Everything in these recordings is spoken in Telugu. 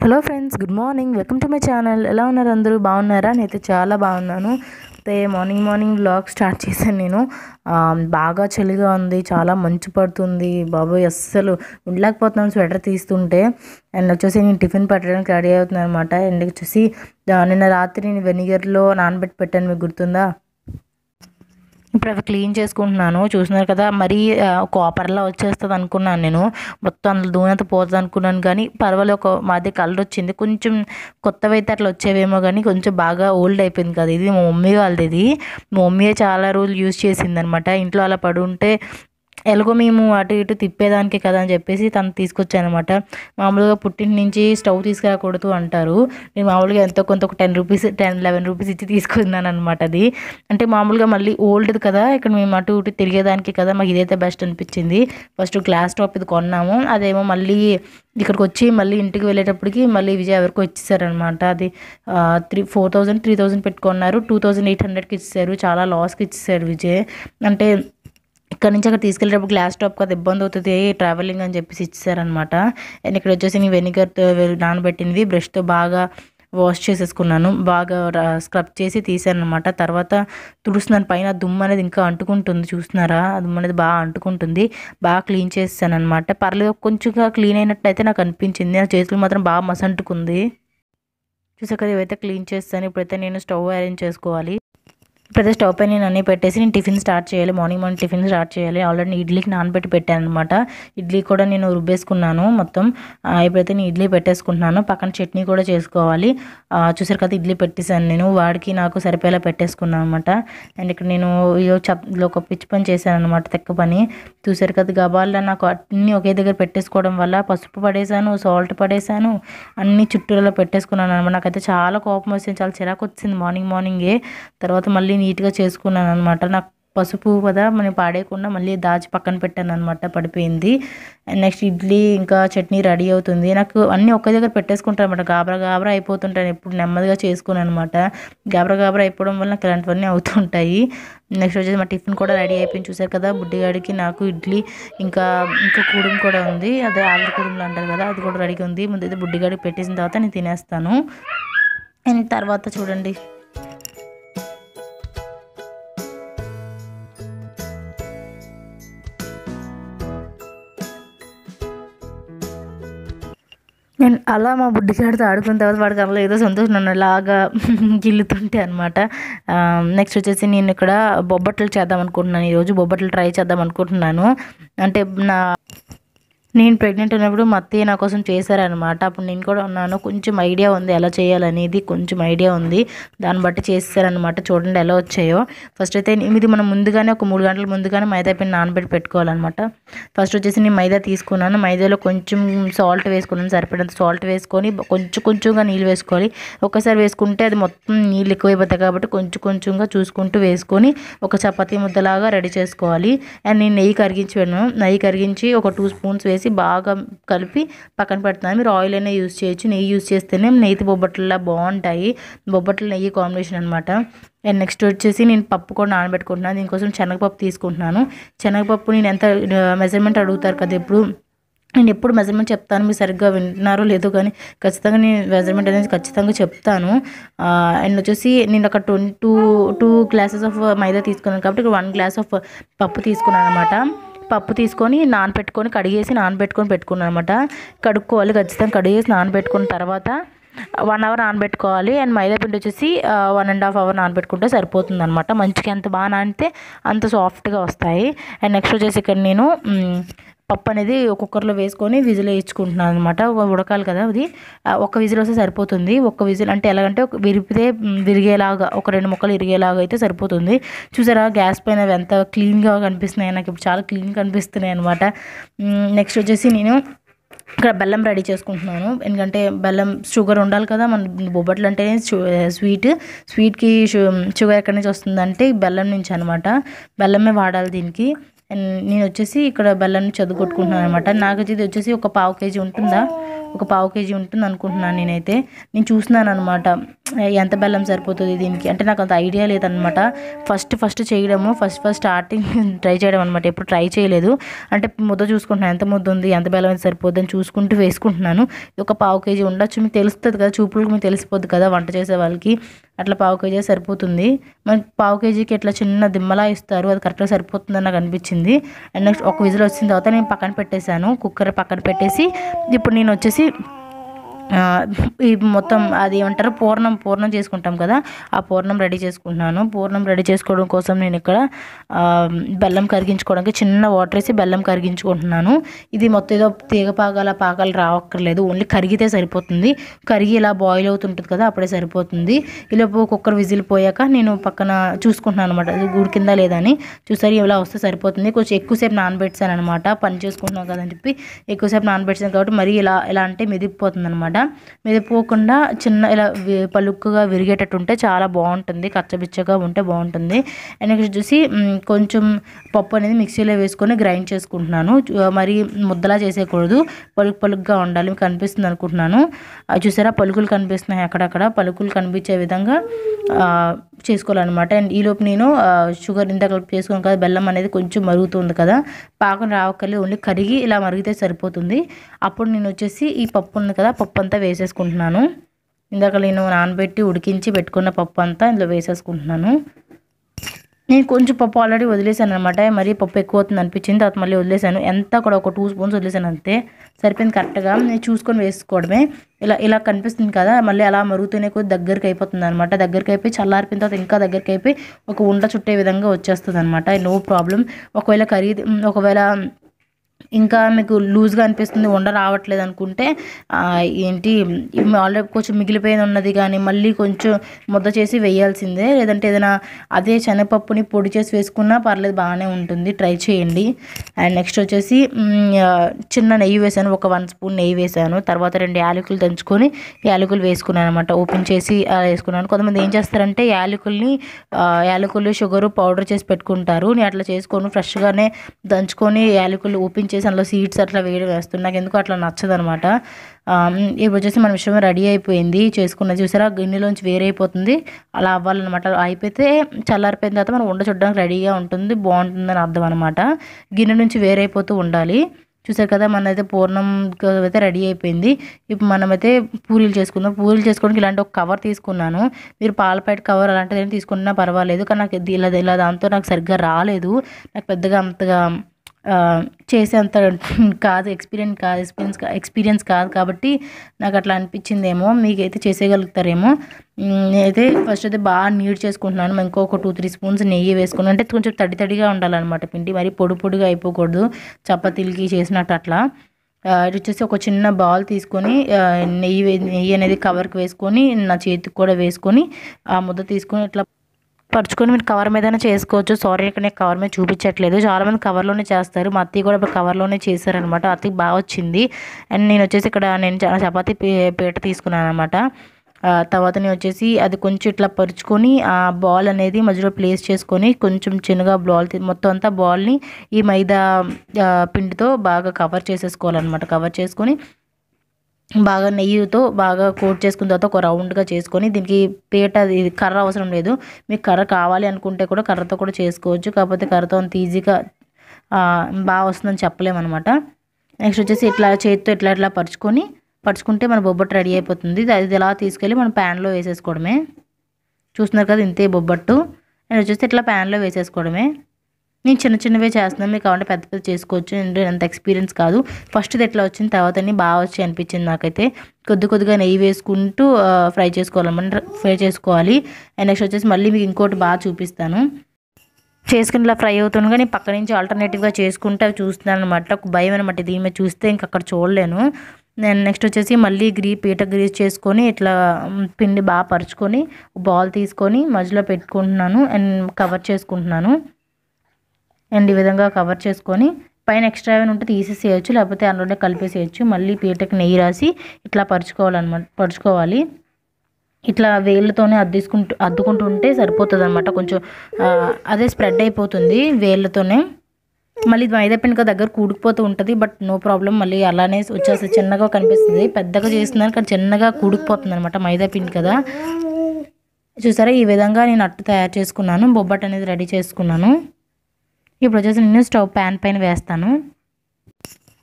Hello friends, good morning. Welcome to my channel. ఎలా ఉన్నారు అందరూ? బాగున్నారా? నేనైతే చాలా బాగున్నాను. అయితే మార్నింగ్ వ్లాగ్ స్టార్ట్ చేశాను నేను. బాగా చలిగా ఉంది, చాలా మంచు పడుతుంది బాబోయ్, అస్సలు ఉండలేకపోతున్నాను స్వెటర్ తీస్తుంటే. అండ్ వచ్చేసి నేను టిఫిన్ పెట్టడానికి రెడీ అవుతున్నాను అనమాట. అండ్ వచ్చేసి నిన్న రాత్రి నేను వెనిగర్లో నానబెట్టి పెట్టాను, మీకు గుర్తుందా? ఇప్పుడు అవి క్లీన్ చేసుకుంటున్నాను. చూస్తున్నారు కదా, మరీ కాపర్లా వచ్చేస్తుంది అనుకున్నాను నేను. మొత్తం అందులో దూనత పోతుంది అనుకున్నాను, కానీ పర్వాలేదు, ఒక మాది కలర్ వచ్చింది. కొంచెం కొత్తవి అయితే అట్లా వచ్చేవేమో, కానీ కొంచెం బాగా ఓల్డ్ అయిపోయింది కదా. ఇది మా మమ్మీ వాళ్ళది. ఇది మా మమ్మీ చాలా రోజులు యూజ్ చేసింది అనమాట. ఇంట్లో అలా పడి ఉంటే ఎలాగో మేము అటు ఇటు తిప్పేదానికి కదా అని చెప్పేసి తను తీసుకొచ్చానమాట. మామూలుగా పుట్టింటి నుంచి స్టవ్ తీసుకురాకూడదు అంటారు. నేను మామూలుగా ఎంతో కొంత ఒక 10 రూపీస్ 11 రూపీస్ ఇచ్చి తీసుకున్నాను అనమాట. అది అంటే మామూలుగా మళ్ళీ ఓల్డ్ది కదా, ఇక్కడ మేము అటు ఇటు తిరిగేదానికి కదా, మాకు ఇదైతే బెస్ట్ అనిపించింది. ఫస్ట్ గ్లాస్ టాప్ ఇది కొన్నాము. అదేమో మళ్ళీ ఇక్కడికి వచ్చి మళ్ళీ ఇంటికి వెళ్ళేటప్పటికి మళ్ళీ విజయ్ ఎవరికో ఇచ్చేసారనమాట. అది 4,000 3,000 పెట్టుకున్నారు. 2,800కి ఇచ్చేసారు. చాలా లాస్కి ఇచ్చేసారు విజయ్. అంటే ఇక్కడ నుంచి అక్కడ తీసుకెళ్ళేటప్పుడు గ్లాస్ టాప్ కదా, ఇబ్బంది అవుతుంది ట్రావెలింగ్ అని చెప్పేసి ఇచ్చేసారనమాట. అండ్ ఇక్కడ వచ్చేసి నేను వెనిగర్తో నానబెట్టినవి బ్రష్తో బాగా వాష్ చేసేసుకున్నాను. బాగా స్క్రబ్ చేసి తీసాను అనమాట. తర్వాత తుడుస్తున్నాను. పైన దుమ్ము అనేది ఇంకా అంటుకుంటుంది, చూస్తున్నారా? ఆ దుమ్ము అనేది బాగా అంటుకుంటుంది. బాగా క్లీన్ చేస్తాను అనమాట. పర్లేదు, కొంచెంగా క్లీన్ అయినట్లయితే నాకు అనిపించింది. నా చేతులు మాత్రం బాగా మసంటుకుంది. చూసాక ఇవైతే క్లీన్ చేస్తాను. ఇప్పుడైతే నేను స్టవ్ అరేంజ్ చేసుకోవాలి. ఇప్పుడైతే స్టవ్ పై నేను అన్నీ పెట్టేసి నేను టిఫిన్ స్టార్ట్ చేయాలి. మార్నింగ్ టిఫిన్ స్టార్ట్ చేయాలి. ఆల్రెడీ ఇడ్లీకి నానబెట్టి పెట్టాను అనమాట. ఇడ్లీ కూడా నేను రుబ్బేసుకున్నాను మొత్తం. ఇప్పుడైతే నేను ఇడ్లీ పెట్టేసుకుంటున్నాను. పక్కన చట్నీ కూడా చేసుకోవాలి. చూసారు కదా, ఇడ్లీ పెట్టేశాను నేను. వాడికి నాకు సరిపోయేలా పెట్టేసుకున్నాను అనమాట. అండ్ ఇక్కడ నేను ఒక పిచ్చి పని చేశాను అనమాట, తెక్క పని. చూసారు కదా, గబాల్లో నాకు అన్నీ ఒకే దగ్గర పెట్టేసుకోవడం వల్ల పసుపు పడేసాను, సాల్ట్ పడేసాను, అన్ని చుట్టూలలో పెట్టేసుకున్నాను అనమాట. నాకైతే చాలా కోపం వచ్చింది, చాలా చిరాకు వచ్చింది మార్నింగే. తర్వాత మళ్ళీ నీట్గా చేసుకున్నాను అనమాట. నాకు పసుపు కదా మనం పాడేయకుండా మళ్ళీ దాచి పక్కన పెట్టాను అనమాట, పడిపోయింది. అండ్ నెక్స్ట్ ఇడ్లీ ఇంకా చట్నీ రెడీ అవుతుంది. నాకు అన్నీ ఒక్క దగ్గర పెట్టేసుకుంటాను అనమాట. గాబరా అయిపోతుంటాను, ఎప్పుడు నెమ్మదిగా చేసుకున్నాను అనమాట. గాబరా అయిపోవడం వల్ల నాకు ఇలాంటివన్నీ అవుతుంటాయి. నెక్స్ట్ వచ్చేసి మా టిఫిన్ కూడా రెడీ అయిపోయింది. చూసారు కదా, బుడ్డిగాడికి నాకు ఇడ్లీ ఇంకా కూడుం కూడా ఉంది. అదే ఆవిరి కూడుంలు అంటారు కదా, అది కూడా రెడీగా ఉంది. ముందైతే బుడ్డిగాడికి పెట్టేసిన తర్వాత నేను తినేస్తాను. అండ్ తర్వాత చూడండి, నేను అలా మా బుడ్డిగాడితో ఆడుకున్న తర్వాత వాడికి అలా ఏదో సంతోషం నన్ను అలాగా గిల్లుతుంటే అనమాట. నెక్స్ట్ వచ్చేసి నేను ఇక్కడ బొబ్బట్లు చేద్దాం అనుకుంటున్నాను. ఈరోజు బొబ్బట్లు ట్రై చేద్దాం అనుకుంటున్నాను. అంటే నేను ప్రెగ్నెంట్ ఉన్నప్పుడు మా అత్తయ్య నా కోసం చేశారనమాట. అప్పుడు నేను కూడా ఉన్నాను. కొంచెం ఐడియా ఉంది ఎలా చేయాలనేది, కొంచెం ఐడియా ఉంది. దాన్ని బట్టి చేస్తారనమాట. చూడండి ఎలా వచ్చాయో. ఫస్ట్ అయితే ఇది మనం ముందుగానే ఒక 3 గంటల ముందుగానే మైదా పిండి నానబెట్టి పెట్టుకోవాలన్నమాట. ఫస్ట్ వచ్చేసి నేను మైదా తీసుకున్నాను. మైదాలో కొంచెం సాల్ట్ వేసుకున్నాను, సరిపడంత సాల్ట్ వేసుకొని కొంచెంగా నీళ్ళు వేసుకోవాలి. ఒక్కసారి వేసుకుంటే అది మొత్తం నీళ్ళు ఎక్కువైపోతాయి కాబట్టి కొంచెంగా చూసుకుంటూ వేసుకొని ఒక చపాతీ ముద్దలాగా రెడీ చేసుకోవాలి. అండ్ నేను నెయ్యి కరిగించి ఒక 2 స్పూన్స్ వేసి బాగా కలిపి పక్కన పెడుతున్నాను. మీరు ఆయిల్ అయినా యూజ్ చేయొచ్చు. నెయ్యి యూజ్ చేస్తేనే నెయ్యి బొబ్బట్లా బాగుంటాయి. బొబ్బట్లు నెయ్యి కాంబినేషన్ అనమాట. అండ్ నెక్స్ట్ వచ్చేసి నేను పప్పు కూడా నానబెట్టుకుంటున్నాను. దీనికోసం శనగపప్పు తీసుకుంటున్నాను. శనగపప్పు నేను ఎంత మెజర్మెంట్ అడుగుతారు కదా ఎప్పుడు, నేను ఎప్పుడు మెజర్మెంట్ చెప్తాను, మీరు సరిగ్గా వింటున్నారో లేదో కానీ ఖచ్చితంగా నేను మెజర్మెంట్ అనేది ఖచ్చితంగా చెప్తాను. అండ్ వచ్చేసి నేను ఒక 2 గ్లాసెస్ ఆఫ్ మైదా తీసుకున్నాను కాబట్టి 1 గ్లాస్ ఆఫ్ పప్పు తీసుకున్నాను అనమాట. పప్పు తీసుకొని కడిగేసి నానబెట్టుకొని పెట్టుకున్నాను అనమాట. కడుక్కోవాలి ఖచ్చితంగా. కడిగేసి నానబెట్టుకున్న తర్వాత 1 అవర్ నానబెట్టుకోవాలి. అండ్ మైదా పిండి వచ్చేసి 1.5 అవర్ నానబెట్టుకుంటే సరిపోతుంది అనమాట. మంచిగా ఎంత బాగా నానితే అంత సాఫ్ట్గా వస్తాయి. అండ్ నెక్స్ట్ వచ్చేసి ఇక్కడ నేను పప్పు అనేది కుక్కర్లో వేసుకొని విజిల్ వేయించుకుంటున్నాను అనమాట. ఉడకాలి కదా, అది ఒక విజిల్ వస్తే సరిపోతుంది. ఒక విజిల్ అంటే ఎలాగంటే విరిగేలాగా ఒక 2 ముక్కలు ఇరిగేలాగా అయితే సరిపోతుంది. చూసారా గ్యాస్ పైన ఎంత క్లీన్గా కనిపిస్తున్నాయి, నాకు ఇప్పుడు చాలా క్లీన్గా కనిపిస్తున్నాయి అనమాట. నెక్స్ట్ వచ్చేసి నేను ఇక్కడ బెల్లం రెడీ చేసుకుంటున్నాను. ఎందుకంటే షుగర్ ఉండాలి కదా, మన బొబ్బట్లు అంటే స్వీట్కి షుగర్ ఎక్కడి నుంచి వస్తుందంటే బెల్లం నుంచి అనమాట. బెల్లమే వాడాలి దీనికి. అండ్ నేను వచ్చేసి ఇక్కడ బెల్లాన్ని చదువుకొట్టుకుంటున్నాను అనమాట. నాకు ఇది వచ్చేసి ఒక 1/2 kg ఉంటుందా, ఒక 1/2 kg ఉంటుంది అనుకుంటున్నాను నేనైతే. నేను చూస్తున్నాను అనమాట ఎంత బెల్లం సరిపోతుంది దీనికి, అంటే నాకు అంత ఐడియా లేదనమాట. ఫస్ట్ చేయడము, ఫస్ట్ స్టార్టింగ్ ట్రై చేయడం అనమాట. ఎప్పుడు ట్రై చేయలేదు. అంటే ముద్ద చూసుకుంటున్నాను, ఎంత ముద్ద ఉంది, ఎంత బెల్లం అయితే సరిపోద్ది అని చూసుకుంటూ వేసుకుంటున్నాను. ఒక 1/2 kg ఉండొచ్చు, మీకు తెలుస్తుంది కదా, చూపులకు మీకు తెలిసిపోద్ది కదా వంట చేసే వాళ్ళకి. అట్లా 1/2 kg సరిపోతుంది. మనకి 1/2 kgకి ఇట్లా చిన్న దిమ్మలా ఇస్తారు, అది కరెక్ట్గా సరిపోతుందని నాకు అనిపించింది. అండ్ నెక్స్ట్ ఒక విజిల్ వచ్చిన తర్వాత నేను పక్కన పెట్టేశాను, కుక్కర్ పక్కన పెట్టేసి ఇప్పుడు నేను వచ్చేసి ఈ మొత్తం అది ఏమంటారు పూర్ణం చేసుకుంటాం కదా, ఆ పూర్ణం రెడీ చేసుకుంటున్నాను. పూర్ణం రెడీ చేసుకోవడం కోసం నేను ఇక్కడ బెల్లం కరిగించుకోవడానికి చిన్న వాటర్ వేసి బెల్లం కరిగించుకుంటున్నాను. ఇది మొత్తం ఏదో పాకాలు రావక్కర్లేదు, ఓన్లీ కరిగితే సరిపోతుంది. కరిగి ఇలా బాయిల్ అవుతుంటుంది కదా, అప్పుడే సరిపోతుంది. ఈలోపు కుక్కర్ విజిల్ పోయాక నేను పక్కన చూసుకుంటున్నాను అనమాట, అది ఉడికిందా లేదా అని. చూసారు, ఇలా వస్తే సరిపోతుంది. కొంచెం ఎక్కువసేపు నానబెట్టాను అనమాట, పని చేసుకుంటున్నాం కదని చెప్పి ఎక్కువసేపు నానబెట్టాను కాబట్టి మరి ఇలా అంటే మెదిగిపోతుంది అనమాట. మెదిపోకుండా చిన్న ఇలా పలుకుగా విరిగేటట్టు ఉంటే చాలా బాగుంటుంది, కచ్చబిచ్చగా ఉంటే బాగుంటుంది. అండ్ నెక్స్ట్ చూసి కొంచెం పప్పు అనేది మిక్సీలో వేసుకొని గ్రైండ్ చేసుకుంటున్నాను. మరి ముద్దలా చేసేయకూడదు, పలుకుగా ఉండాలి. మీకు కనిపిస్తుంది అనుకుంటున్నాను, చూసారా పలుకులు కనిపిస్తున్నాయి, అక్కడక్కడ పలుకులు కనిపించే విధంగా చేసుకోవాలన్నమాట. అండ్ ఈలోపు నేను షుగర్ ఇంత కలిపి చేసుకున్నాను కదా, బెల్లం అనేది కొంచెం మరుగుతుంది కదా, పాకం రావక్కర్లేదు, ఓన్లీ కరిగి ఇలా మరిగితే సరిపోతుంది. అప్పుడు నేను వచ్చేసి ఈ పప్పు ఉంది కదా, పప్పు అంతా వేసేసుకుంటున్నాను. ఇందాక నేను నానబెట్టి ఉడికించి పెట్టుకున్న పప్పు అంతా ఇందులో వేసేసుకుంటున్నాను. నేను కొంచెం పప్పు ఆల్రెడీ వదిలేసాను అనమాట, మరీ పప్పు ఎక్కువ అవుతుంది అనిపించింది, తర్వాత మళ్ళీ వదిలేసాను. ఎంత కూడా ఒక 2 స్పూన్స్ వదిలేసాను అంతే, సరిపోయింది కరెక్ట్గా. నేను చూసుకొని వేసుకోవడమే. ఇలా కనిపిస్తుంది కదా, మళ్ళీ అలా మరుగుతూనే కొద్ది దగ్గరికి అయిపోతుంది అనమాట. దగ్గరికి అయిపోయి చల్లారిపోయిన తర్వాత ఇంకా దగ్గరికి అయిపోయి ఒక ఉండ చుట్టే విధంగా వచ్చేస్తుంది అనమాట. No problem. ఒకవేళ ఇంకా మీకు లూజ్గా అనిపిస్తుంది, ఉండ రావట్లేదు అనుకుంటే ఆల్రెడీ కొంచెం మిగిలిపోయిన ఉన్నది కానీ మళ్ళీ కొంచెం ముద్ద చేసి వేయాల్సిందే. లేదంటే ఏదైనా అదే శనగపప్పుని పొడి చేసి వేసుకున్నా పర్లేదు, బాగానే ఉంటుంది, ట్రై చేయండి. అండ్ నెక్స్ట్ వచ్చేసి చిన్న నెయ్యి వేసాను, ఒక 1 స్పూన్ నెయ్యి వేసాను. తర్వాత 2 యాలకులు దంచుకొని యాలకులు వేసుకున్నాను అనమాట, ఓపెన్ చేసి వేసుకున్నాను. కొంతమంది ఏం చేస్తారంటే యాలకులు షుగరు పౌడర్ చేసి పెట్టుకుంటారు. నేను అట్లా చేసుకొని ఫ్రెష్గానే దంచుకొని యాలకులు ఓపెన్ చేసి అందులో సీడ్స్ అట్లా వేస్తున్నాను. నాకు ఎందుకు అట్లా నచ్చదు అనమాట. ఇప్పుడు వచ్చేసి మన విషయం రెడీ అయిపోయింది, చేసుకున్నది చూసారా, గిన్నెలోంచి వేరైపోతుంది. అలా అవ్వాలన్నమాట. అయిపోతే చల్లారిపోయిన తర్వాత మనం ఉండ చూడడానికి రెడీగా ఉంటుంది, బాగుంటుందని అర్థం అనమాట. గిన్నె నుంచి వేరైపోతూ ఉండాలి. చూసారు కదా, మనైతే పూర్ణం అయితే రెడీ అయిపోయింది. ఇప్పుడు మనమైతే పూరీలు చేసుకుందాం. పూరీలు చేసుకోవడానికి ఇలాంటి ఒక కవర్ తీసుకున్నాను. మీరు పాలపేట కవర్ అలాంటిది తీసుకున్నా పర్వాలేదు, కానీ నాకు ఇలా దాంతో నాకు సరిగ్గా రాలేదు. నాకు పెద్దగా అంతగా చేసేంత కాదు, ఎక్స్పీరియన్స్ కాదు కాబట్టి నాకు అట్లా అనిపించిందేమో. మీకైతే చేసేయగలుగుతారేమో. నేనైతే ఫస్ట్ అయితే బాగా నీట్ చేసుకుంటున్నాను. ఇంకొక 2-3 స్పూన్స్ నెయ్యి వేసుకున్నాను. అంటే కొంచెం తడిగా ఉండాలన్నమాట పిండి, మరి పొడిగా అయిపోకూడదు, చపాతీలకి చేసినట్టు అట్లా. ఇది వచ్చేసి ఒక చిన్న బౌల్ తీసుకొని నెయ్యి అనేది కవర్కి వేసుకొని నా చేతికి కూడా వేసుకొని ఆ ముద్ద తీసుకొని ఇట్లా పరుచుకొని మీరు కవర్ మీదనే చేసుకోవచ్చు. సారీ, ఇక్కడ నేను కవర్ మీద చూపించట్లేదు, చాలామంది కవర్లోనే చేస్తారు. మా అత్తయ్య కూడా ఇప్పుడు కవర్లోనే చేశారనమాట, అత్తయ్యకి బాగా వచ్చింది. అండ్ నేను వచ్చేసి ఇక్కడ చపాతీ పీట తీసుకున్నాను అనమాట. తర్వాత నేను వచ్చేసి అది కొంచెం ఇట్లా పరుచుకొని ఆ బాల్ అనేది మధ్యలో ప్లేస్ చేసుకొని కొంచెం చిన్నగా మొత్తం అంతా బాల్ని ఈ మైదా పిండితో బాగా కవర్ చేసేసుకోవాలన్నమాట. కవర్ చేసుకొని బాగా నెయ్యితో బాగా కోట్ చేసుకున్న తర్వాత ఒక రౌండ్గా చేసుకొని, దీనికి ఇది కర్ర అవసరం లేదు. మీకు కర్ర కావాలి అనుకుంటే కూడా కర్రతో కూడా చేసుకోవచ్చు, కాకపోతే కర్రతో అంత ఈజీగా బాగా వస్తుందని చెప్పలేమన్నమాట. నెక్స్ట్ వచ్చేసి ఇట్లా చేతితో ఇట్లా పరుచుకుంటే మన బొబ్బట్టు రెడీ అయిపోతుంది. అది ఇలా తీసుకెళ్ళి మనం ప్యాన్లో వేసేసుకోవడమే. చూస్తున్నారు కదా, ఇంతే బొబ్బట్టు. అండ్ వచ్చేసి ఇట్లా ప్యాన్లో వేసేసుకోవడమే. నేను చిన్నవే చేస్తున్నాను, మీకు కావాలంటే పెద్ద చేసుకోవచ్చు. నేను అంత ఎక్స్పీరియన్స్ కాదు. ఫస్ట్ ఇది ఎట్లా వచ్చింది, తర్వాత అన్నీ బాగా వచ్చి అనిపించింది నాకైతే. కొద్దిగా నెయ్యి వేసుకుంటూ ఫ్రై చేసుకోవాలి. అండ్ నెక్స్ట్ వచ్చేసి మళ్ళీ మీకు ఇంకోటి బాగా చూపిస్తాను. చేసుకుని ఇలా ఫ్రై అవుతుంది, కానీ పక్క నుంచి ఆల్టర్నేటివ్గా చేసుకుంటే అవి చూస్తున్నాను అనమాట. ఒక భయం అనమాట, దీని మీద చూస్తే ఇంక అక్కడ చూడలేను. నేను నెక్స్ట్ వచ్చేసి మళ్ళీ పీట గ్రీస్ చేసుకొని ఇట్లా పిండి బాగా పరుచుకొని బాల్ తీసుకొని మధ్యలో పెట్టుకుంటున్నాను అండ్ కవర్ చేసుకుంటున్నాను. అండ్ ఈ విధంగా కవర్ చేసుకొని పైన ఎక్స్ట్రా ఏమైనా ఉంటే తీసేసేయచ్చు, లేకపోతే అందులోనే కలిపేసేయచ్చు. మళ్ళీ పీటకి నెయ్యి రాసి ఇట్లా పరుచుకోవాలి. ఇట్లా వేళ్ళతోనే అద్దుకుంటూ ఉంటే సరిపోతుంది అనమాట. కొంచెం అదే స్ప్రెడ్ అయిపోతుంది వేళ్ళతోనే. మళ్ళీ మైదా పిండి దగ్గర కూడుకుపోతూ ఉంటుంది. బట్ నో ప్రాబ్లం, మళ్ళీ అలానే వచ్చేసి చిన్నగా కనిపిస్తుంది. పెద్దగా చేస్తున్నాను కానీ చిన్నగా కూడుకుపోతుంది అనమాట, మైదా పిండి కదా. చూసారా, ఈ విధంగా నేను అట్టు తయారు చేసుకున్నాను. బొబ్బట్ అనేది రెడీ చేసుకున్నాను. ఇప్పుడు వచ్చేసి నేను స్టవ్ ప్యాన్ పైన వేస్తాను.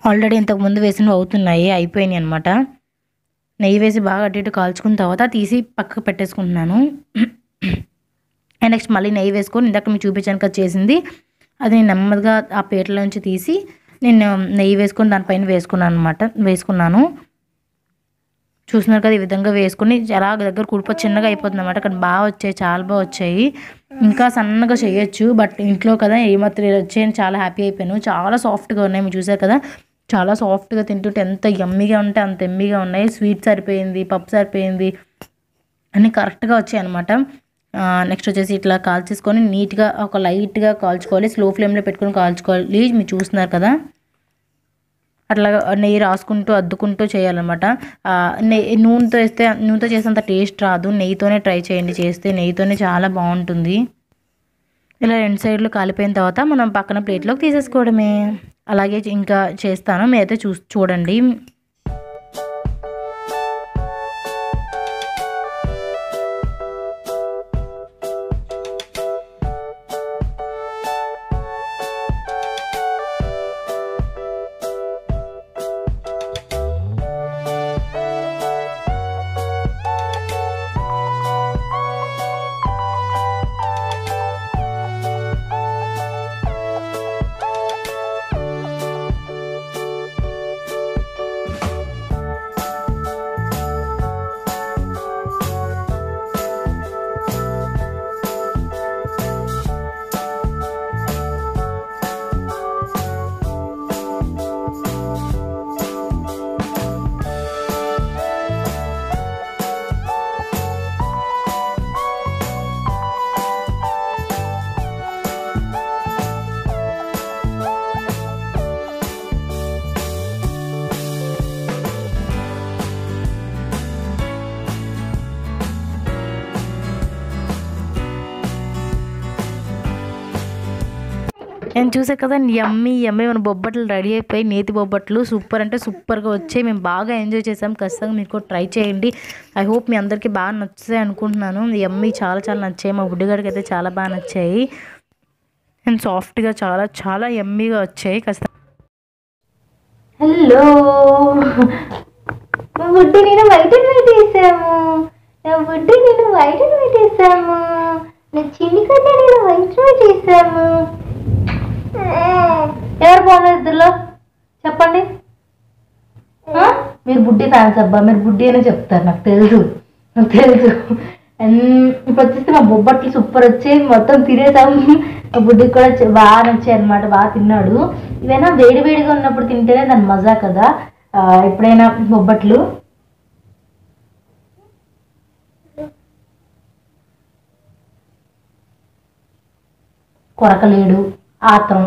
ఆల్రెడీ ఇంతకుముందు వేసినవి అవుతున్నాయి, అయిపోయినాయి అనమాట. నెయ్యి వేసి బాగా అటు ఇటు కాల్చుకున్న తర్వాత తీసి పక్కకు పెట్టేసుకుంటున్నాను. అండ్ నెక్స్ట్ మళ్ళీ నెయ్యి వేసుకొని ఇందాక మీకు చూపించాను కదా చేసింది, అది నేను నెమ్మదిగా ఆ పీటల నుంచి తీసి నేను నెయ్యి వేసుకొని దానిపైన వేసుకున్నాను. చూస్తున్నారు కదా, ఈ విధంగా వేసుకొని చాలా దగ్గర కుడిపో చిన్నగా అయిపోతుంది అనమాట. కానీ బాగా వచ్చాయి, చాలా బాగా వచ్చాయి. ఇంకా సన్నగా చేయొచ్చు, బట్ ఇంట్లో కదా ఏమాత్రం వచ్చాయని చాలా హ్యాపీ అయిపోయాను. చాలా సాఫ్ట్గా ఉన్నాయి, మీరు చూసారు కదా, చాలా సాఫ్ట్గా తింటుంటే ఎంత యమ్మీగా ఉంటే అంత యమ్మీగా ఉన్నాయి. స్వీట్ సరిపోయింది, పప్పు సరిపోయింది, అన్నీ కరెక్ట్గా వచ్చాయి అనమాట. నెక్స్ట్ వచ్చేసి ఇట్లా కాల్చేసుకొని నీట్గా ఒక లైట్గా కాల్చుకోవాలి, స్లో ఫ్లేమ్లో పెట్టుకొని కాల్చుకోవాలి. మీరు చూస్తున్నారు కదా, అట్లా నెయ్యి రాసుకుంటూ అద్దుకుంటూ చేయాలన్నమాట. నూనెతో చేసేంత టేస్ట్ రాదు, నెయ్యితోనే ట్రై చేయండి. చేస్తే నెయ్యితోనే చాలా బాగుంటుంది. ఇలా రెండు సైడ్లు కాలిపోయిన తర్వాత మనం పక్కన ప్లేట్లోకి తీసేసుకోవడమే. అలాగే ఇంకా చేస్తాను, మీరైతే చూడండి. నేను చూసాను కదా, యమ్మీ మన బొబ్బట్లు రెడీ అయిపోయి, నేతి బొబ్బట్లు సూపర్ అంటే సూపర్గా వచ్చాయి. మేము బాగా ఎంజాయ్ చేసాం. ఖచ్చితంగా మీరు ట్రై చేయండి. ఐ హోప్ మీ అందరికీ బాగా నచ్చుతాయి అనుకుంటున్నాను. యమ్మీ చాలా చాలా నచ్చాయి, మా బుడ్డిగాడికి అయితే చాలా బాగా నచ్చాయి. అండ్ సాఫ్ట్గా చాలా చాలా యమ్మీగా వచ్చాయి. ఖచ్చితంగా హలో, మా బుడ్డి నేను వైట్ అండ్ వైట్ వేసాము. నా చిన్ని కన్నా నేను వైట్ వేసాము. ఎవరు బాగున్నారు ఇద్దరులో చెప్పండి. మీరు బుడ్డి ఫ్యాన్స్ అబ్బా, మీరు బుడ్డి అనే చెప్తారు, నాకు తెలుసు. అండ్ ఇప్పుడు వచ్చేసి మా బొబ్బట్లు సూపర్ వచ్చాయి, మొత్తం తినేసాము. మా బుడ్డికి కూడా బాగా నచ్చాయి అనమాట, బాగా తిన్నాడు. ఇవైనా వేడివేడిగా ఉన్నప్పుడు తింటేనే దాని మజా కదా. ఎప్పుడైనా బొబ్బట్లు కొరకలేడు ఆత్రం.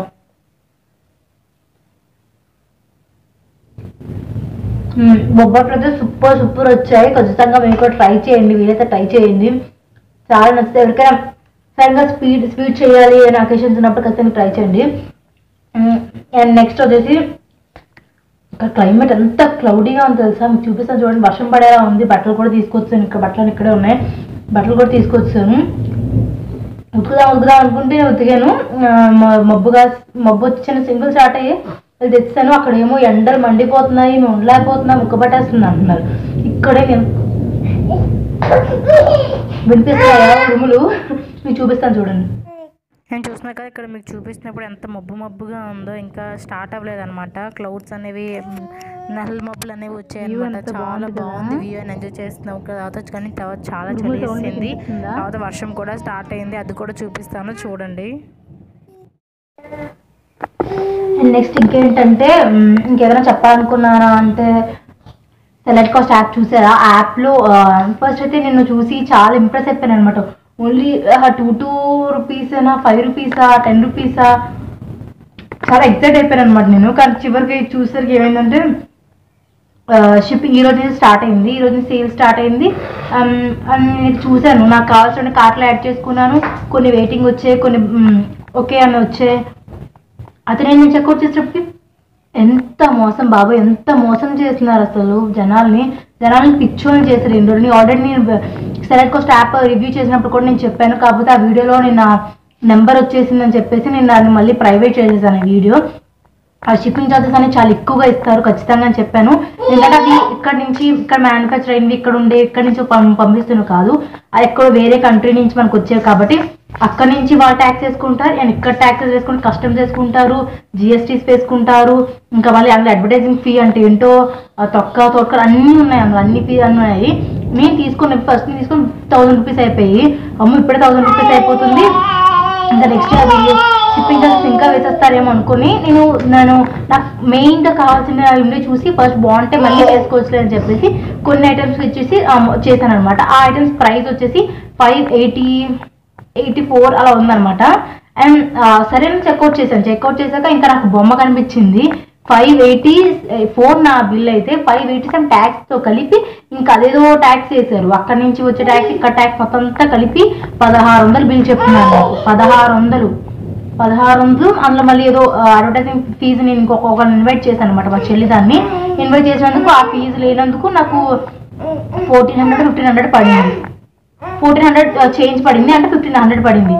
బొబ్బట్లు అయితే సూపర్ వచ్చాయి. ఖచ్చితంగా మీరు కూడా ట్రై చేయండి, వీలైతే ట్రై చేయండి, చాలా నచ్చుతాయి. ఎవరికైనా సరిగ్గా స్వీట్ చేయాలి అని అకేషన్స్ ఉన్నప్పుడు ఖచ్చితంగా ట్రై చేయండి. అండ్ నెక్స్ట్ వచ్చేసి ఇక్కడ క్లైమేట్ ఎంత క్లౌడీగా ఉంది తెలుసా, మీకు చూపిస్తాను చూడండి. వర్షం పడేలా ఉంది. బట్టలు కూడా తీసుకొచ్చాను, ఇక్కడ బట్టలు ఇక్కడే ఉన్నాయి, బట్టలు కూడా తీసుకొచ్చాను. ఉతుకుదాం అనుకుంటే ఉతికాను. మబ్బు వచ్చిన సింగిల్ స్టార్ట్ అయ్యి అది తెచ్చాను. అక్కడ ఏమో ఎండలు మండిపోతున్నాయి, మేము ఉండలేకపోతున్నాం, ఉక్కబట్టేస్తుంది అంటున్నారు. ఇక్కడే నేను వినిపిస్తున్నాయా ఉరుములు, మీకు చూపిస్తాను చూడండి. నేను చూస్తున్నా కదా, ఇక్కడ మీకు చూపిస్తున్నప్పుడు ఎంత మబ్బుగా ఉందో. ఇంకా స్టార్ట్ అవ్వలేదు అనమాట. క్లౌడ్స్ అనేవి, నల్ల మబ్బులు అనేవి వచ్చాయన్నమాట. చాలా బాగుంది వ్యూ అని ఎంజాయ్ చేస్తున్నాం తర్వాత. కానీ తర్వాత చాలా చలి వేసింది. తర్వాత వర్షం కూడా స్టార్ట్ అయింది, అది కూడా చూపిస్తాను చూడండి. అండ్ నెక్స్ట్ ఇంకేంటంటే, ఇంకేమైనా చెప్పాలనుకున్నారా అంటే, సెలెక్ట్ కాస్ట్ యాప్ చూసారా? యాప్లో ఫస్ట్ అయితే నేను చూసి చాలా ఇంప్రెస్ అయిపోయాను అనమాట. ఓన్లీ 2 రూపీసేనా, 5 రూపీసా, 10 రూపీసా, చాలా ఎక్సైట్ అయిపోయాను అనమాట నేను. కానీ చివరికి చూసేసరికి ఏమైందంటే, షిప్పింగ్ ఈరోజు నుంచి స్టార్ట్ అయింది, ఈరోజు నుంచి సేల్ స్టార్ట్ అయింది. నేను చూశాను, నాకు కావాల్సిన కార్ట్లో యాడ్ చేసుకున్నాను. కొన్ని వెయిటింగ్ వచ్చాయి, కొన్ని ఓకే అని వచ్చాయి. అతను నేను చెక్అవుట్ చేసేటప్పటికి ఎంత మోసం బాబు, ఎంత మోసం చేస్తున్నారు అసలు జనాల్ని పిచ్చోని చేశారు. నేను ఆల్రెడీ నేను సెలెక్ట్ కాస్ట్ యాప్ రివ్యూ చేసినప్పుడు కూడా నేను చెప్పాను. కాకపోతే ఆ వీడియోలో నేను నెంబర్ వచ్చేసిందని చెప్పేసి నేను దాన్ని మళ్ళీ ప్రైవేట్ చేసేసాను వీడియో. ఆ షిప్పింగ్ ఛార్జెస్ అనేవి చాలా ఎక్కువగా ఇస్తారు ఖచ్చితంగా అని చెప్పాను. ఎందుకంటే అది ఇక్కడ మ్యానుఫ్యాక్చర్ అయింది, ఇక్కడ నుంచి పంపిస్తున్నారు కాదు, అది ఎక్కడో వేరే కంట్రీ నుంచి మనకు వచ్చేవి కాబట్టి అక్కడ నుంచి వాళ్ళు ట్యాక్స్ వేసుకుంటారు అండ్ ఇక్కడ ట్యాక్సెస్ వేసుకుంటారు, కస్టమ్స్ వేసుకుంటారు, జిఎస్టీస్ వేసుకుంటారు, ఇంకా మళ్ళీ అందులో అడ్వర్టైజింగ్ ఫీ అంటే ఏంటో తొక్క అన్నీ ఉన్నాయి, అందులో అన్ని ఫీ అన్నీ ఉన్నాయి. నేను తీసుకుని 1000 రూపీస్ అయిపోయి, ఇప్పుడే 1000 రూపీస్ అయిపోతుంది, ఇంకా నెక్స్ట్ షిప్పింగ్ ఛార్జెస్ ఇంకా వేసేస్తారేమో అనుకుని నాకు మెయిన్గా కావాల్సిన ఇల్లు చూసి ఫస్ట్ బాగుంటే మళ్ళీ చేసుకోవచ్చు అని చెప్పేసి కొన్ని ఐటమ్స్ వచ్చేసి చేశాను అనమాట. ఆ ఐటమ్స్ ప్రైస్ వచ్చేసి 584 అలా ఉందన్నమాట. అండ్ సరే నేను చెక్అవుట్ చేశాక ఇంకా నాకు బొమ్మ కనిపించింది 584 నా బిల్ అయితే 587 ట్యాక్స్తో కలిపి ఇంకా అదేదో ట్యాక్స్ వేశారు. అక్కడి నుంచి వచ్చే ట్యాక్స్ ఇక్కడ ట్యాక్స్ మొత్తం అంతా కలిపి 1600 బిల్ చెప్తున్నారు. 1600 అందులో మళ్ళీ ఏదో అడ్వర్టైజింగ్ ఫీజు నేను ఇంకొకరిని ఇన్వైట్ చేశాను అనమాట. మా చెల్లి దాన్ని ఇన్వైట్ చేసినందుకు ఆ ఫీజు లేనందుకు నాకు 1500 పడింది. 1400 చేంజ్ పడింది, అంటే 1500 పడింది.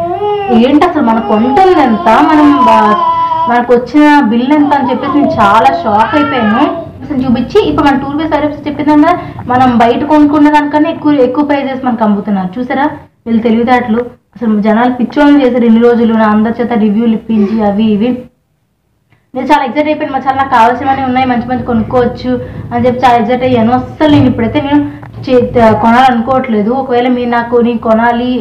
ఏంటి అసలు మన కొంటుంది ఎంత, మనకు వచ్చిన బిల్ ఎంత అని చెప్పేసి నేను చాలా షాక్ అయిపోయాను. అసలు చూపించి ఇప్పుడు మన టూర్ బేస్ సర్వీస్ చెప్పిందన్నా మనం బయట కొనుక్కున్న దానికన్నా ఎక్కువ ప్రైజెస్ మనకు అమ్ముతున్నారు. చూసారా వీళ్ళు తెలివితేటలు. అసలు జనాలు పిచ్చోళ్ళు చేశారు ఇన్ని రోజులు, నా అందరి చేత రివ్యూలు ఇప్పించి అవి ఇవి. నేను చాలా ఎగ్జైట్ అయిపోయాను. చాలా నాకు కావాల్సినవన్నీ ఉన్నాయి, మంచి కొనుక్కోవచ్చు అని చెప్పి చాలా ఎగ్జైట్ అయ్యాను. అస్సలు నేను ఇప్పుడైతే నేను కొనాలనుకోవట్లేదు. ఒకవేళ నేను కొనాలి,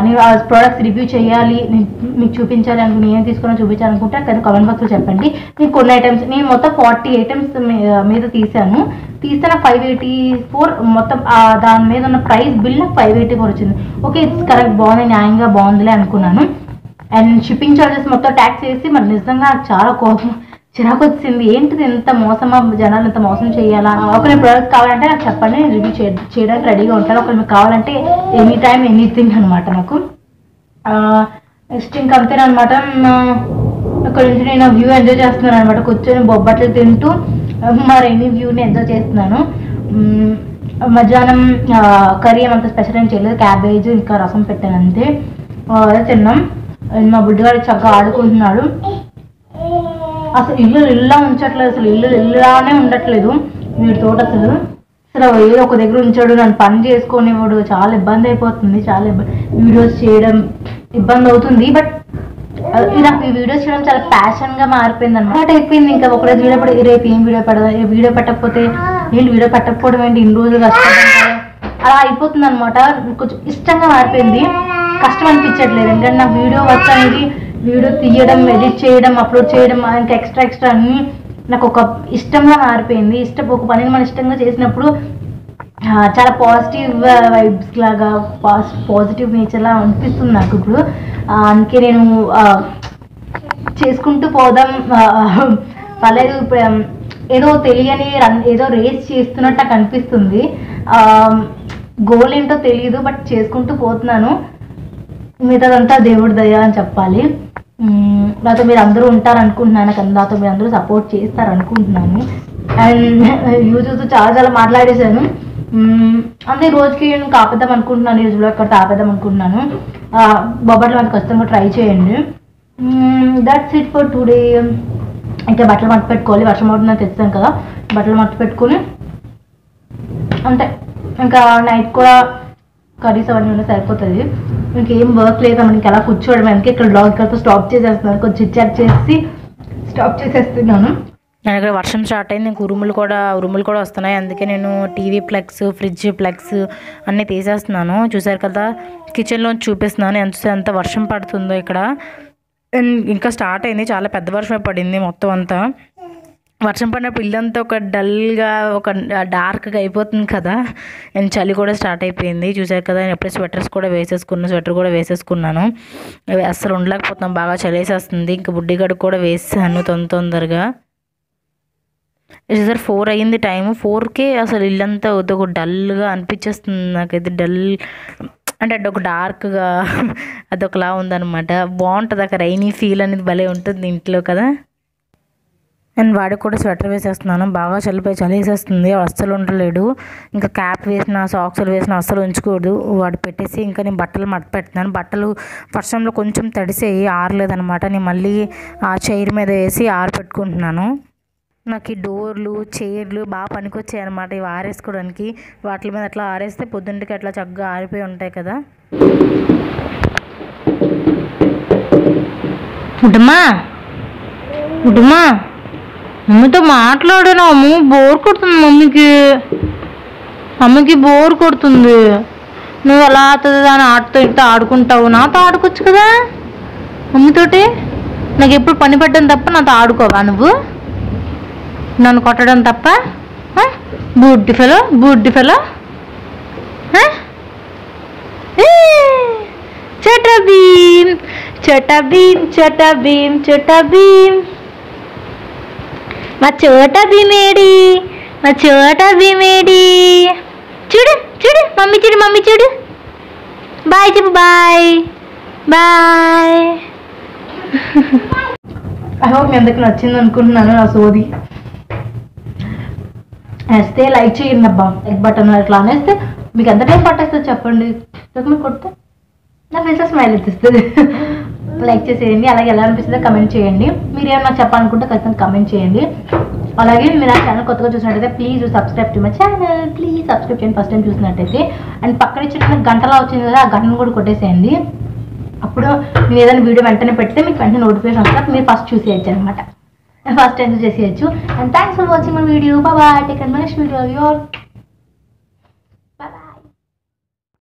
నేను ఆ ప్రోడక్ట్స్ రివ్యూ చేయాలి, మీకు చూపించాలి అనుకుని ఏం తీసుకున్నా చూపించాలనుకుంటే అక్కడ కామెంట్ బాక్స్లో చెప్పండి. నేను కొన్ని ఐటమ్స్ నేను మొత్తం 40 ఐటమ్స్ మీద తీస్తే నాకు 584 మొత్తం దాని మీద ఉన్న ప్రైస్ బిల్ నాకు 584 వచ్చింది. ఓకే ఇట్స్ కరెక్ట్, బాగుంది, న్యాయంగా బాగుందిలే అనుకున్నాను. అండ్ షిప్పింగ్ ఛార్జెస్ మొత్తం ట్యాక్స్ వేసి మరి నిజంగా నాకు చాలా చిరాకు వచ్చింది. ఏంటిది ఎంత మోసమా, జనాలు ఎంత మోసం చేయాలా. ఒకరి ప్రోడక్ట్ కావాలంటే నాకు చెప్పండి, నేను రివ్యూ చేయడానికి రెడీగా ఉంటాను. ఒకరు మీకు కావాలంటే ఎనీ టైం ఎనీథింగ్ అనమాట. నాకు నెక్స్ట్ ఇంకా అంతేనమాట. అక్కడ నుంచి నేను వ్యూ ఎంజాయ్ చేస్తున్నాను అనమాట. కూర్చొని బొబ్బట్లు తింటూ మా రైనీ వ్యూని ఎంజాయ్ చేస్తున్నాను. మధ్యాహ్నం కర్రీ ఏమంత స్పెషల్ ఏం చేయలేదు, క్యాబేజ్ ఇంకా రసం పెట్టాను అంతే. తిన్నాం. మా బుడ్డిగాడు చక్కగా ఆడుకుంటున్నాడు. అసలు ఇల్లు ఉంచట్లేదు, అసలు ఇల్లులానే ఉండట్లేదు వీడితో. అసలు ఏదో ఒక దగ్గర ఉంచాడు, నన్ను పని చేసుకునేవాడు. చాలా ఇబ్బంది అయిపోతుంది, వీడియోస్ చేయడం ఇబ్బంది అవుతుంది. బట్ నాకు ఈ వీడియోస్ చేయడం చాలా ప్యాషన్గా మారిపోయింది అనమాట. అయిపోయింది ఇంకా ఒకరోజు వీడియో రేపు ఏం వీడియో పెట్టకపోతే వీడియో పెట్టకపోవడం ఏంటి, ఇన్ని రోజులు కష్టపడతాను అలా అయిపోతుంది అనమాట. కొంచెం ఇష్టంగా మారిపోయింది, కష్టం అనిపించట్లేదు. ఎందుకంటే నాకు వీడియో వర్క్ అనేది వీడియో తీయడం, ఎడిట్ చేయడం, అప్లోడ్ చేయడం ఇంకా ఎక్స్ట్రా అన్నీ నాకు ఒక ఇష్టంగా మారిపోయింది. ఒక పనిని మనం ఇష్టంగా చేసినప్పుడు చాలా పాజిటివ్ వైబ్స్ లాగా పాజిటివ్ నేచర్లా అనిపిస్తుంది నాకు ఇప్పుడు. అందుకే నేను చేసుకుంటూ పోదాం పర్లేదు. ఇప్పుడు ఏదో తెలియని ఏదో రేస్ చేస్తున్నట్టు నాకు అనిపిస్తుంది. గోల్ ఏంటో తెలియదు, బట్ చేసుకుంటూ పోతున్నాను. మిగతాదంతా దేవుడి దయ అని చెప్పాలి. నాతో మీరు అందరూ ఉంటారనుకుంటున్నాను, నాతో మీరు అందరూ సపోర్ట్ చేస్తారనుకుంటున్నాను. అండ్ యూట్యూబ్తో చాలా మాట్లాడేశాను. అంతే రోజుకి నేను ఆపేద్దాం అనుకుంటున్నాను, ఈ రోజులో ఎక్కడ ఆపేద్దాం అనుకుంటున్నాను. బొబ్బట్లు మనకు ఖచ్చితంగా ట్రై చేయండి. That's it for today. ఇంకా బట్టలు మట్టు పెట్టుకోవాలి, వర్షం అవుతుందని తెచ్చాను కదా, బట్టలు మట్టు పెట్టుకుని అంతే. ఇంకా నైట్ కూడా కర్రీస్ అవన్నీ ఉంటే సరిపోతుంది. ఇంకేం వర్క్ లేదా, మనకి అలా కూర్చోవడం. అందుకే ఇక్కడ బ్లాగ్ ఇక్కడతో స్టాప్ చేసేస్తున్నాను, కొంచెం చిట్ చాట్ చేసి స్టాప్ చేసేస్తున్నాను. నేను ఇక్కడ వర్షం స్టార్ట్ అయింది, ఇంక ఉరుములు కూడా వస్తున్నాయి. అందుకే నేను టీవీ ప్లగ్స్, ఫ్రిడ్జ్ ప్లగ్స్ అన్నీ తీసేస్తున్నాను. చూసారు కదా, కిచెన్లో చూపిస్తున్నాను ఎంత వర్షం పడుతుందో ఇక్కడ. ఇంకా స్టార్ట్ అయింది, చాలా పెద్ద వర్షమే పడింది మొత్తం అంతా. వర్షం పడినప్పుడు ఇల్లంతా ఒక డల్గా ఒక డార్క్గా అయిపోతుంది కదా. అండ్ చలి కూడా స్టార్ట్ అయిపోయింది. చూసారు కదా, నేను ఎప్పుడే స్వెటర్ కూడా వేసేసుకున్నాను. అస్సలు ఉండలేకపోతున్నాం, బాగా చలి వేసేస్తుంది. ఇంకా బుడ్డిగడు కూడా వేసాను తొందరగా. సార్ 4 అయ్యింది టైము. 4కే అసలు ఇల్లంతా ఒక డల్గా అనిపించేస్తుంది నాకైతే. అంటే అదొక డార్క్గా అదొకలా ఉందన్నమాట. బాగుంటుంది అక్కడ రైనీ ఫీల్ అనేది భలే ఉంటుంది ఇంట్లో కదా. అండ్ వాడికి కూడా స్వెటర్ వేసేస్తున్నాను. బాగా చలి వేసేస్తుంది, అస్సలు ఉండలేడు. ఇంకా క్యాప్ వేసిన సాక్స్లు వేసిన అస్సలు ఉంచుకోడు. వాడు పెట్టేసి ఇంకా నేను బట్టలు మడత పెడుతున్నాను. బట్టలు వర్షంలో కొంచెం తడిసేయి ఆరలేదనమాట. నేను మళ్ళీ ఆ చైర్ మీద వేసి ఆరబెట్టుకుంటున్నాను. నాకు ఈ డోర్లు చైర్లు బాగా పనికొచ్చాయి అనమాట ఇవి ఆరేసుకోవడానికి. వాటి మీద అట్లా ఆరేస్తే పొద్దుంటికి అట్లా చక్కగా ఆరిపోయి ఉంటాయి కదా. ఉడమా ఉడమా మమ్మీతో మాట్లాడినాము, బోర్ కొడుతుంది మమ్మీకి బోర్ కొడుతుంది. నువ్వు అలా దాని ఆటతో ఇంట్లో ఆడుకుంటావు, నాతో ఆడుకోవచ్చు కదా మమ్మీతోటి. నాకు ఎప్పుడు పని పడ్డం తప్ప నాతో ఆడుకోవా నువ్వు? నన్ను కొట్టడం తప్ప? బుడ్డి ఫెలో చటా భీమ్ చటా భీమ్ చటా భీమ్ చటా భీమ్. మా చోటా భీమేడి చూడు మమ్మీ చూడు. బాయ్ చెప్పు, బాయ్. ఐ హోప్ మీ అందరికి నచ్చింది అనుకుంటున్నాను నా సోది. వేస్తే లైక్ చేయండి అబ్బా, లైక్ బటన్ అట్లా అనేస్తే మీకు ఎంత టైం పట్టేస్తుంది చెప్పండి. మీరు కొడితే నా ఫేస్ స్మైల్ ఇస్తుంది. లైక్ చేసేయండి. అలాగే ఎలా అనిపిస్తుందో కమెంట్ చేయండి. మీరు ఏమన్నా చెప్పాలనుకుంటే ఖచ్చితంగా కమెంట్ చేయండి. అలాగే మీరు ఆ ఛానల్ కొత్తగా చూసినట్టయితే please subscribe to my channel. Please subscribe చేయండి ఫస్ట్ టైం చూసినట్టయితే. అండ్ పక్కన చిన్న గంటలా వచ్చింది కదా, ఆ గంటను కూడా కొట్టేసేయండి. అప్పుడు మీరు ఏదైనా వీడియో వెంటనే పెడితే మీకు వెంటనే నోటిఫికేషన్ వస్తుంది, మీరు ఫస్ట్ చూసేయచ్చు అనమాట. ఫస్ట్ టైం చేసేయచ్చు. And thanks for watching my video. Bye, take care, next video.